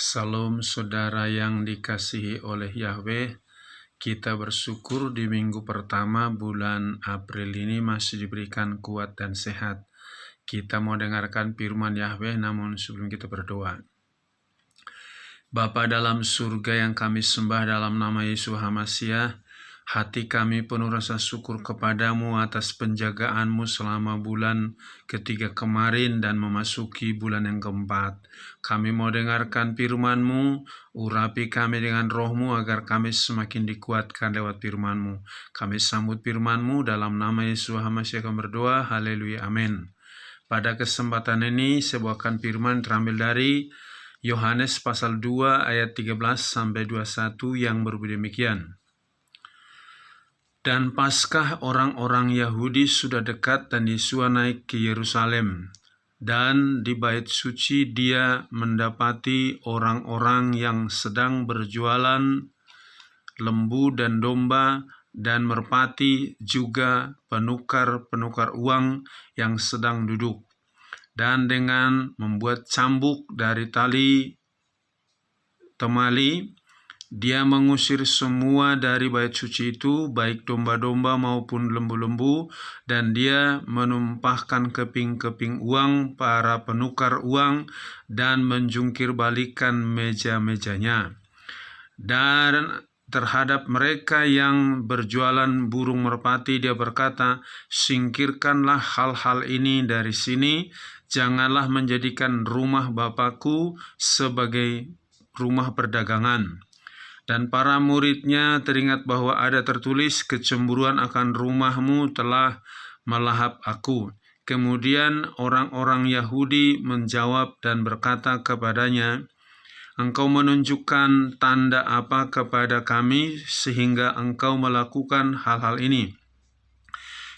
Salam saudara yang dikasihi oleh Yahweh. Kita bersyukur di minggu pertama bulan April ini masih diberikan kuat dan sehat. Kita mau dengarkan firman Yahweh, namun sebelum kita berdoa. Bapa dalam surga yang kami sembah dalam nama Yesus HaMasiah, hati kami penuh rasa syukur kepadamu atas penjagaanmu selama bulan ketiga kemarin dan memasuki bulan yang keempat. Kami mau dengarkan firman-Mu, urapi kami dengan roh-Mu agar kami semakin dikuatkan lewat firman-Mu. Kami sambut firman-Mu dalam nama Yesus HaMasiah kami berdoa, haleluya, amin. Pada kesempatan ini saya bawakan firman terambil dari Yohanes pasal 2 ayat 13-21 yang berbunyi demikian. Dan Paskah orang-orang Yahudi sudah dekat dan Yesus naik ke Yerusalem. Dan di bait suci dia mendapati orang-orang yang sedang berjualan lembu dan domba dan merpati, juga penukar-penukar uang yang sedang duduk. Dan dengan membuat cambuk dari tali temali, dia mengusir semua dari bait suci itu, baik domba-domba maupun lembu-lembu, dan dia menumpahkan keping-keping uang para penukar uang dan menjungkir balikan meja-mejanya. Dan terhadap mereka yang berjualan burung merpati dia berkata, singkirkanlah hal-hal ini dari sini, janganlah menjadikan rumah Bapakku sebagai rumah perdagangan. Dan para muridnya teringat bahwa ada tertulis, kecemburuan akan rumahmu telah melahap aku. Kemudian orang-orang Yahudi menjawab dan berkata kepadanya, engkau menunjukkan tanda apa kepada kami sehingga engkau melakukan hal-hal ini?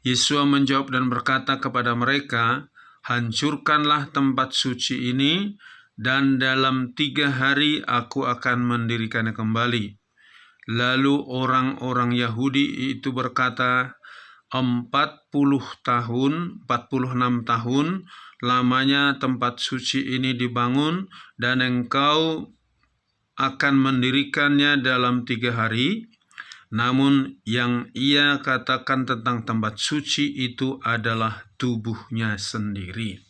Yesus menjawab dan berkata kepada mereka, hancurkanlah tempat suci ini, dan dalam 3 hari aku akan mendirikannya kembali. Lalu orang-orang Yahudi itu berkata, 46 tahun lamanya tempat suci ini dibangun, dan engkau akan mendirikannya dalam 3 hari. Namun yang ia katakan tentang tempat suci itu adalah tubuhnya sendiri.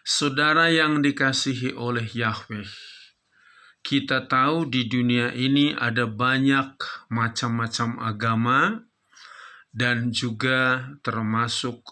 Saudara yang dikasihi oleh Yahweh, kita tahu di dunia ini ada banyak macam-macam agama dan juga termasuk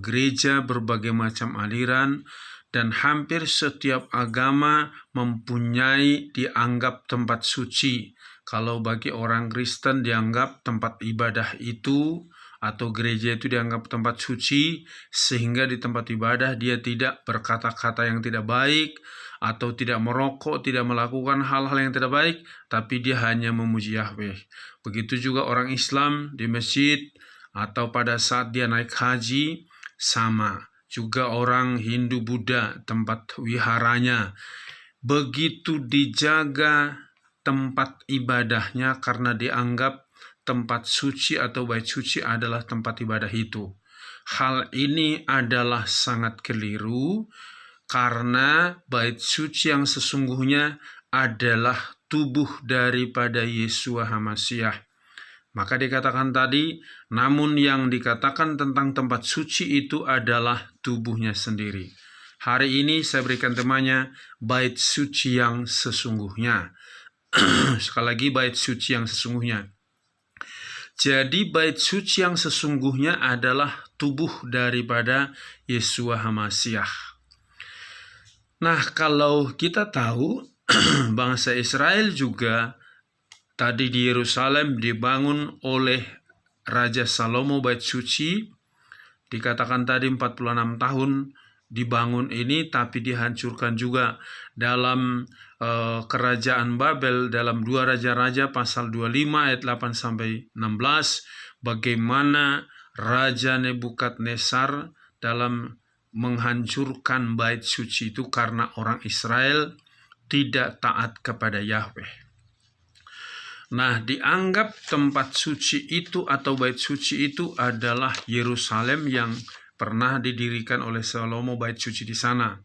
gereja berbagai macam aliran, dan hampir setiap agama mempunyai dianggap tempat suci. Kalau bagi orang Kristen dianggap tempat ibadah itu atau gereja itu dianggap tempat suci, sehingga di tempat ibadah dia tidak berkata-kata yang tidak baik, atau tidak merokok, tidak melakukan hal-hal yang tidak baik, tapi dia hanya memuji Yahweh. Begitu juga orang Islam di masjid, atau pada saat dia naik haji, sama. Juga orang Hindu Buddha, tempat wiharanya, begitu dijaga tempat ibadahnya karena dianggap tempat suci atau bait suci adalah tempat ibadah itu. Hal ini adalah sangat keliru, karena bait suci yang sesungguhnya adalah tubuh daripada Yesus HaMasiah. Maka dikatakan tadi, namun yang dikatakan tentang tempat suci itu adalah tubuhnya sendiri. Hari ini saya berikan temanya bait suci yang sesungguhnya. Sekali lagi, bait suci yang sesungguhnya. Jadi bait suci yang sesungguhnya adalah tubuh daripada Yesus HaMasiah. Nah, kalau kita tahu bangsa Israel juga tadi di Yerusalem dibangun oleh Raja Salomo bait suci, dikatakan tadi 46 tahun dibangun ini, tapi dihancurkan juga dalam kerajaan Babel, dalam 2 Raja-Raja pasal 25 ayat 8-16, bagaimana Raja Nebukadnezar dalam menghancurkan bait suci itu karena orang Israel tidak taat kepada Yahweh. Nah, dianggap tempat suci itu atau bait suci itu adalah Yerusalem yang pernah didirikan oleh Salomo, bait suci di sana.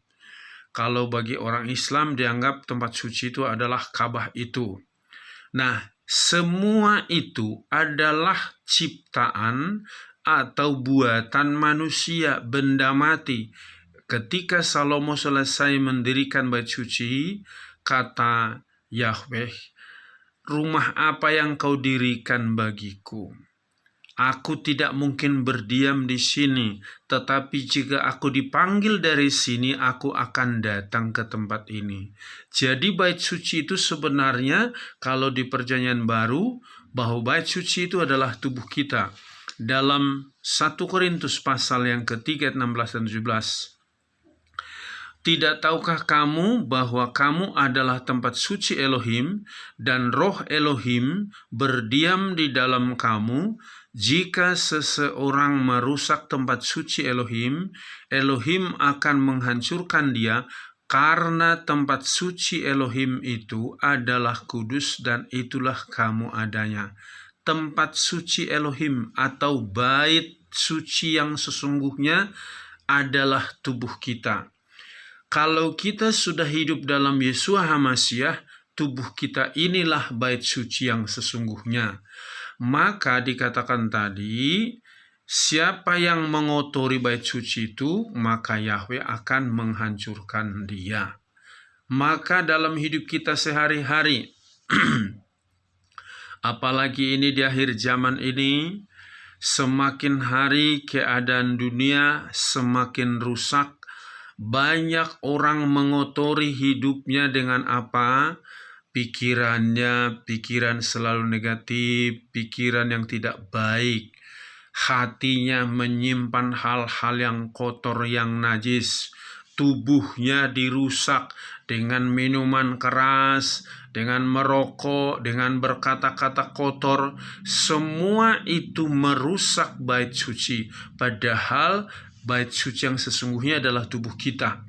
Kalau bagi orang Islam dianggap tempat suci itu adalah Ka'bah itu. Nah, semua itu adalah ciptaan atau buatan manusia, benda mati. Ketika Salomo selesai mendirikan bait suci, kata Yahweh, "Rumah apa yang kau dirikan bagiku? Aku tidak mungkin berdiam di sini, tetapi jika aku dipanggil dari sini, aku akan datang ke tempat ini." Jadi bait suci itu sebenarnya kalau di Perjanjian Baru, bahwa bait suci itu adalah tubuh kita. Dalam 1 Korintus pasal yang ketiga 16 dan 17. "Tidak tahukah kamu bahwa kamu adalah tempat suci Elohim dan roh Elohim berdiam di dalam kamu? Jika seseorang merusak tempat suci Elohim, Elohim akan menghancurkan dia, karena tempat suci Elohim itu adalah kudus dan itulah kamu adanya." Tempat suci Elohim atau bait suci yang sesungguhnya adalah tubuh kita. Kalau kita sudah hidup dalam Yeshua HaMasyiah, tubuh kita inilah bait suci yang sesungguhnya. Maka dikatakan tadi, siapa yang mengotori bait suci itu, maka Yahweh akan menghancurkan dia. Maka dalam hidup kita sehari-hari, apalagi ini di akhir zaman ini, semakin hari keadaan dunia semakin rusak. Banyak orang mengotori hidupnya dengan apa? Pikirannya, pikiran selalu negatif, pikiran yang tidak baik. Hatinya menyimpan hal-hal yang kotor, yang najis. Tubuhnya dirusak dengan minuman keras, dengan merokok, dengan berkata-kata kotor. Semua itu merusak bait suci. Padahal bait suci yang sesungguhnya adalah tubuh kita.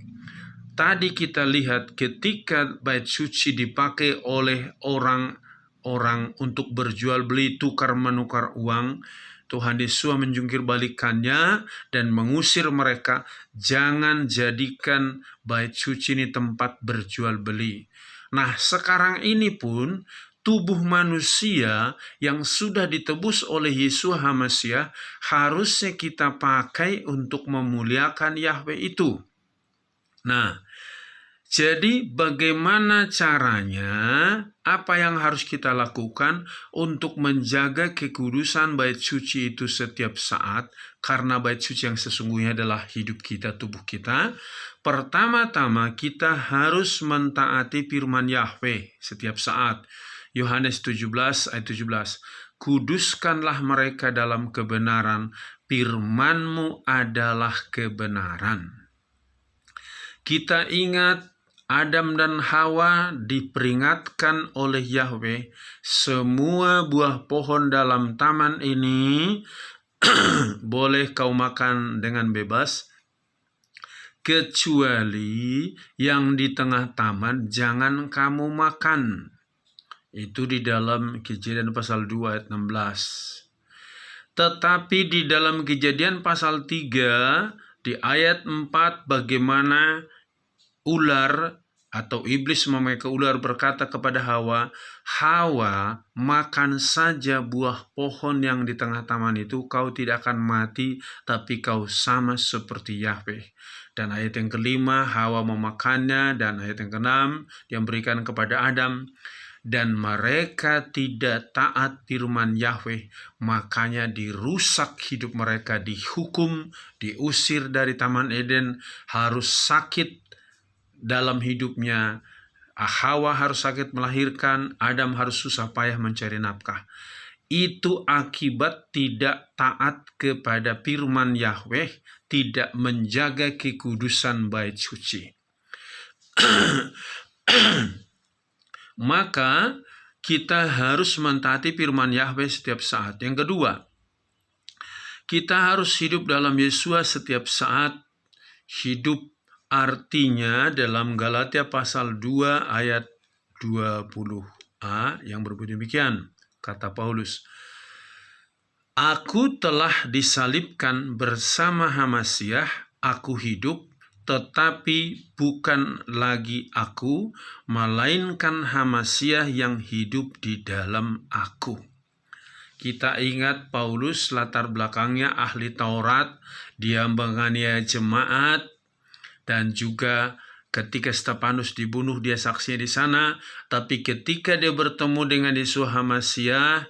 Tadi kita lihat ketika bait suci dipakai oleh orang-orang untuk berjual beli, tukar menukar uang, Tuhan Yesus menjungkir balikannya dan mengusir mereka. Jangan jadikan bait suci ini tempat berjual beli. Nah, sekarang ini pun tubuh manusia yang sudah ditebus oleh Yeshua HaMasyiah harusnya kita pakai untuk memuliakan Yahweh itu. Nah, jadi bagaimana caranya, apa yang harus kita lakukan untuk menjaga kekudusan bait suci itu setiap saat, karena bait suci yang sesungguhnya adalah hidup kita, tubuh kita. Pertama-tama kita harus mentaati firman Yahweh setiap saat. Yohanes 17 ayat 17. "Kuduskanlah mereka dalam kebenaran, firman-Mu adalah kebenaran." Kita ingat Adam dan Hawa diperingatkan oleh Yahweh, semua buah pohon dalam taman ini boleh kau makan dengan bebas, kecuali yang di tengah taman jangan kamu makan. Itu di dalam Kejadian pasal 2 ayat 16. Tetapi di dalam Kejadian pasal 3 di ayat 4, bagaimana ular atau iblis memakai ular berkata kepada Hawa, "Hawa, makan saja buah pohon yang di tengah taman itu, kau tidak akan mati, tapi kau sama seperti Yahweh." Dan ayat yang kelima, Hawa memakannya, dan ayat yang keenam, dia berikan kepada Adam. Dan mereka tidak taat firman Yahweh, makanya dirusak hidup mereka, dihukum, diusir dari Taman Eden, harus sakit dalam hidupnya. Hawa harus sakit melahirkan, Adam harus susah payah mencari nafkah. Itu akibat tidak taat kepada firman Yahweh, tidak menjaga kekudusan bait suci. Maka kita harus mentaati firman Yahweh setiap saat. Yang kedua, kita harus hidup dalam Yeshua setiap saat. Hidup artinya dalam Galatia pasal 2 ayat 20a yang berbunyi demikian. Kata Paulus, "Aku telah disalibkan bersama HaMasyiah, aku hidup, tetapi bukan lagi aku, melainkan Hamasiah yang hidup di dalam aku. Kita ingat Paulus latar belakangnya ahli Taurat, dia menganiaya jemaat, dan juga ketika Stefanus dibunuh dia saksi di sana. Tapi ketika dia bertemu dengan Yesus Hamasiah,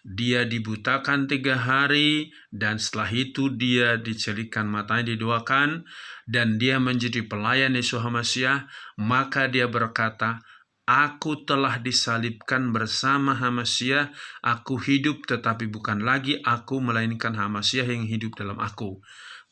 dia dibutakan 3 hari, dan setelah itu dia dicelikkan matanya, didoakan, dan dia menjadi pelayan Yesus Hamasiah. Maka dia berkata, aku telah disalibkan bersama Hamasiah, aku hidup tetapi bukan lagi aku, melainkan Hamasiah yang hidup dalam aku.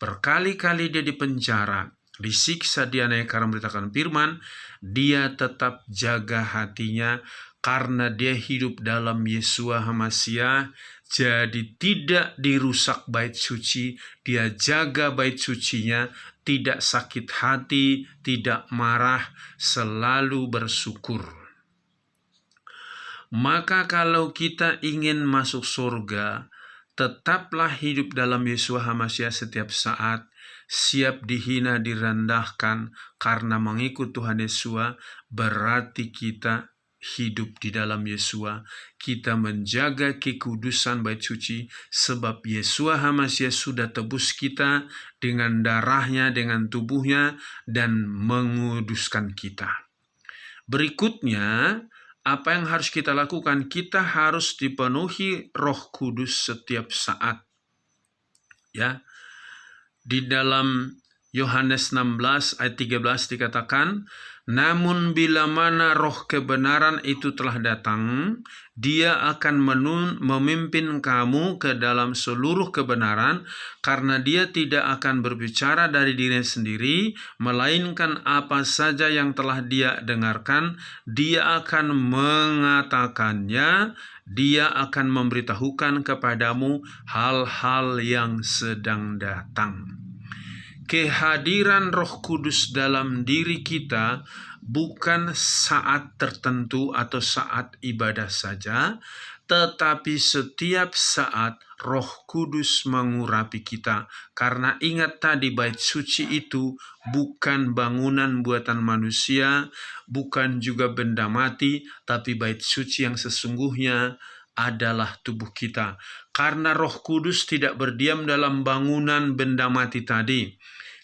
Berkali-kali dia dipenjara, disiksa, dianiaya karena memberitakan firman, dia tetap jaga hatinya karena dia hidup dalam Yeshua Hamasiah. Jadi tidak dirusak bait suci, dia jaga bait sucinya, tidak sakit hati, tidak marah, selalu bersyukur. Maka kalau kita ingin masuk surga, tetaplah hidup dalam Yeshua Hamasiah setiap saat, siap dihina, direndahkan karena mengikut Tuhan Yeshua. Berarti kita hidup di dalam Yeshua, kita menjaga kekudusan bait suci, sebab Yeshua Hamasiah sudah tebus kita dengan darahnya, dengan tubuhnya, dan menguduskan kita. Berikutnya, apa yang harus kita lakukan? Kita harus dipenuhi Roh Kudus setiap saat. Ya, di dalam Yohanes 16 ayat 13 dikatakan, namun bila mana roh kebenaran itu telah datang, dia akan memimpin kamu ke dalam seluruh kebenaran, karena dia tidak akan berbicara dari dirinya sendiri, melainkan apa saja yang telah dia dengarkan, dia akan mengatakannya, dia akan memberitahukan kepadamu hal-hal yang sedang datang. Kehadiran Roh Kudus dalam diri kita bukan saat tertentu atau saat ibadah saja, tetapi setiap saat Roh Kudus mengurapi kita. Karena ingat tadi, bait suci itu bukan bangunan buatan manusia, bukan juga benda mati, tapi bait suci yang sesungguhnya adalah tubuh kita. Karena Roh Kudus tidak berdiam dalam bangunan benda mati tadi.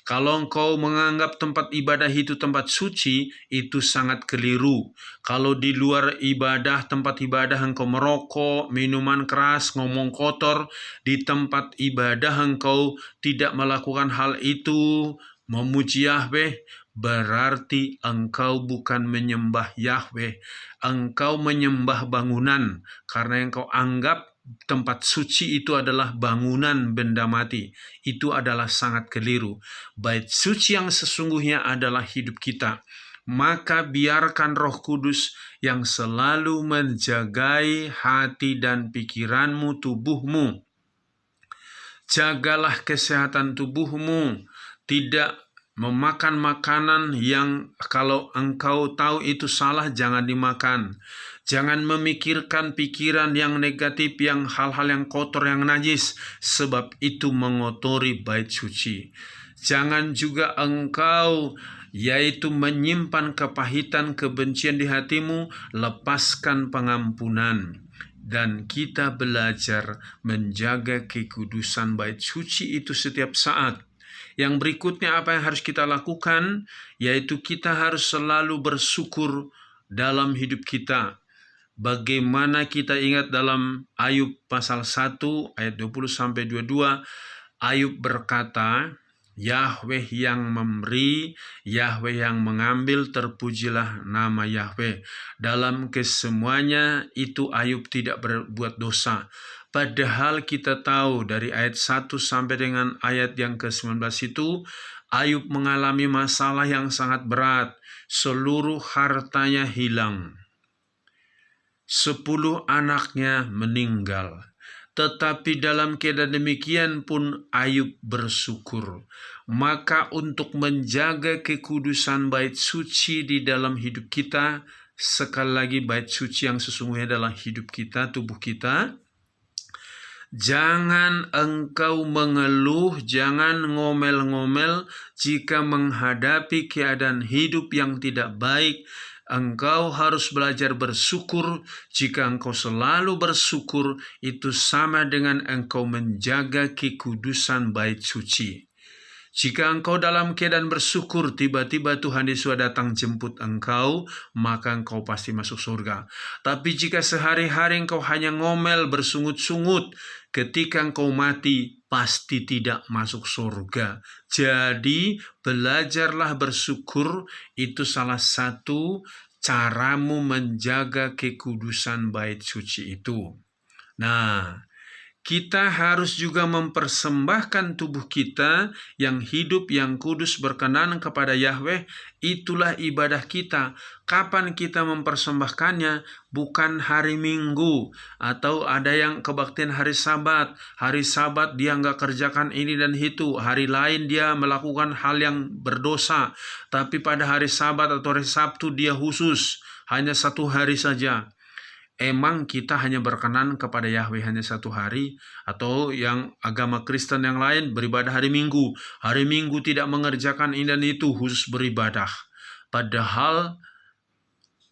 Kalau engkau menganggap tempat ibadah itu tempat suci, itu sangat keliru. Kalau di luar ibadah, tempat ibadah engkau merokok, minuman keras, ngomong kotor, di tempat ibadah engkau tidak melakukan hal itu, memuji Yahweh, berarti engkau bukan menyembah Yahweh. Engkau menyembah bangunan, karena engkau anggap tempat suci itu adalah bangunan benda mati. Itu adalah sangat keliru. Bait suci yang sesungguhnya adalah hidup kita. Maka biarkan Roh Kudus yang selalu menjagai hati dan pikiranmu, tubuhmu. Jagalah kesehatan tubuhmu, tidak memakan makanan yang kalau engkau tahu itu salah, jangan dimakan. Jangan memikirkan pikiran yang negatif, yang hal-hal yang kotor, yang najis, sebab itu mengotori bait suci. Jangan juga engkau yaitu menyimpan kepahitan, kebencian di hatimu, lepaskan pengampunan. Dan kita belajar menjaga kekudusan bait suci itu setiap saat. Yang berikutnya apa yang harus kita lakukan? Yaitu kita harus selalu bersyukur dalam hidup kita. Bagaimana kita ingat dalam Ayub pasal 1 ayat 20-22, Ayub berkata, Yahweh yang memberi, Yahweh yang mengambil, terpujilah nama Yahweh. Dalam kesemuanya itu Ayub tidak berbuat dosa. Padahal kita tahu dari ayat 1 sampai dengan ayat yang ke-19 itu, Ayub mengalami masalah yang sangat berat. Seluruh hartanya hilang. 10 anaknya meninggal. Tetapi dalam keadaan demikian pun Ayub bersyukur. Maka untuk menjaga kekudusan bait suci di dalam hidup kita, sekali lagi bait suci yang sesungguhnya adalah hidup kita, tubuh kita, Jangan engkau mengeluh, jangan ngomel-ngomel jika menghadapi keadaan hidup yang tidak baik. Engkau harus belajar bersyukur. Jika engkau selalu bersyukur, itu sama dengan engkau menjaga kekudusan bait suci. Jika engkau dalam keadaan bersyukur, tiba-tiba Tuhan Yesus datang jemput engkau, maka engkau pasti masuk surga. Tapi jika sehari-hari engkau hanya ngomel, bersungut-sungut, ketika engkau mati, pasti tidak masuk surga. Jadi, belajarlah bersyukur, itu salah satu caramu menjaga kekudusan bait suci itu. Nah, kita harus juga mempersembahkan tubuh kita yang hidup, yang kudus, berkenan kepada Yahweh. Itulah ibadah kita. Kapan kita mempersembahkannya? Bukan hari Minggu, atau ada yang kebaktian hari Sabat. Hari Sabat dia nggak kerjakan ini dan itu. Hari lain dia melakukan hal yang berdosa. Tapi pada hari Sabat atau hari Sabtu dia khusus. Hanya satu hari saja. Emang kita hanya berkenan kepada Yahweh hanya satu hari? Atau yang agama Kristen yang lain beribadah hari Minggu. Hari Minggu tidak mengerjakan ini dan itu, khusus beribadah. Padahal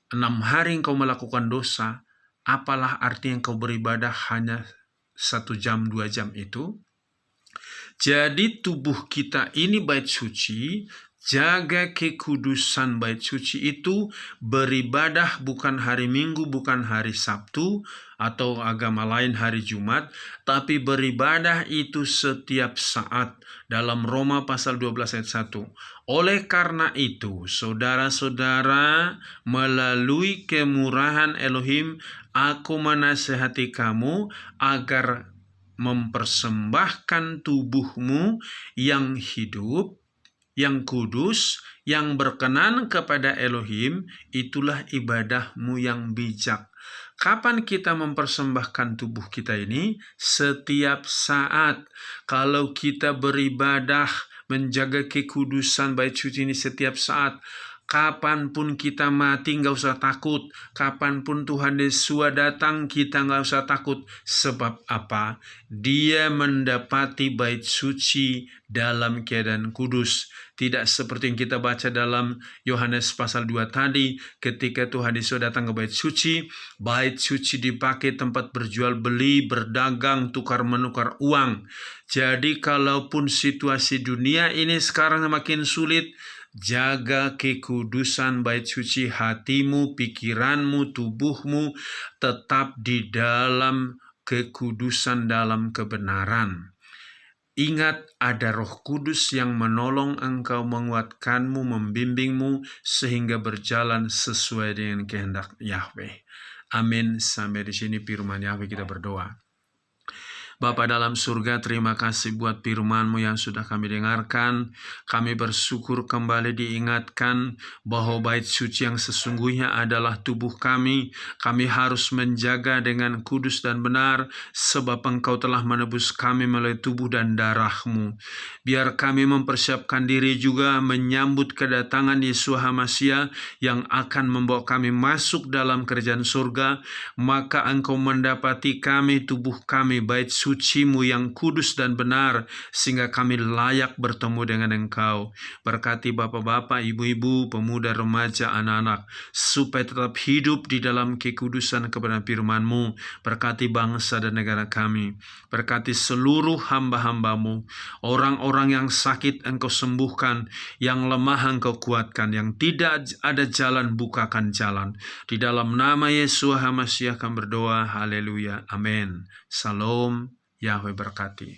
6 hari engkau melakukan dosa, apalah arti engkau beribadah hanya 1 jam 2 jam itu? Jadi tubuh kita ini bait suci. Jaga kekudusan bait suci itu, beribadah bukan hari Minggu, bukan hari Sabtu, atau agama lain hari Jumat, tapi beribadah itu setiap saat. Dalam Roma pasal 12 ayat 1. Oleh karena itu, saudara-saudara, melalui kemurahan Elohim, aku menasihati kamu agar mempersembahkan tubuhmu yang hidup, yang kudus, yang berkenan kepada Elohim, itulah ibadahmu yang bijak. Kapan kita mempersembahkan tubuh kita ini? Setiap saat. Kalau kita beribadah, menjaga kekudusan bait suci ini setiap saat, kapanpun kita mati nggak usah takut. Kapanpun Tuhan Yesus datang, kita nggak usah takut. Sebab apa? Dia mendapati bait suci dalam keadaan kudus. Tidak seperti yang kita baca dalam Yohanes pasal 2 tadi, ketika Tuhan Yesus datang ke bait suci dipakai tempat berjual beli, berdagang, tukar-menukar uang. Jadi kalaupun situasi dunia ini sekarang makin sulit, jaga kekudusan bait suci, hatimu, pikiranmu, tubuhmu tetap di dalam kekudusan, dalam kebenaran. Ingat, ada Roh Kudus yang menolong engkau, menguatkanmu, membimbingmu, sehingga berjalan sesuai dengan kehendak Yahweh. Amin. Sampai di sini firman Yahweh, kita berdoa. Bapa dalam surga, terima kasih buat firman-Mu yang sudah kami dengarkan. Kami bersyukur kembali diingatkan bahwa bait suci yang sesungguhnya adalah tubuh kami. Kami harus menjaga dengan kudus dan benar, sebab Engkau telah menebus kami melalui tubuh dan darah-Mu. Biar kami mempersiapkan diri juga menyambut kedatangan Yesus HaMasyiah yang akan membawa kami masuk dalam kerajaan surga. Maka Engkau mendapati kami, tubuh kami, bait suci-Mu yang kudus dan benar, sehingga kami layak bertemu dengan Engkau. Berkati bapak-bapak, ibu-ibu, pemuda, remaja, anak-anak, supaya tetap hidup di dalam kekudusan kebenaran firman-Mu. Berkati bangsa dan negara kami. Berkati seluruh hamba-hamba-Mu. Orang-orang yang sakit Engkau sembuhkan, yang lemah Engkau kuatkan, yang tidak ada jalan bukakan jalan. Di dalam nama Yesus HaMasyiah kami berdoa. Haleluya. Amin. Salam. Yahweh berkati.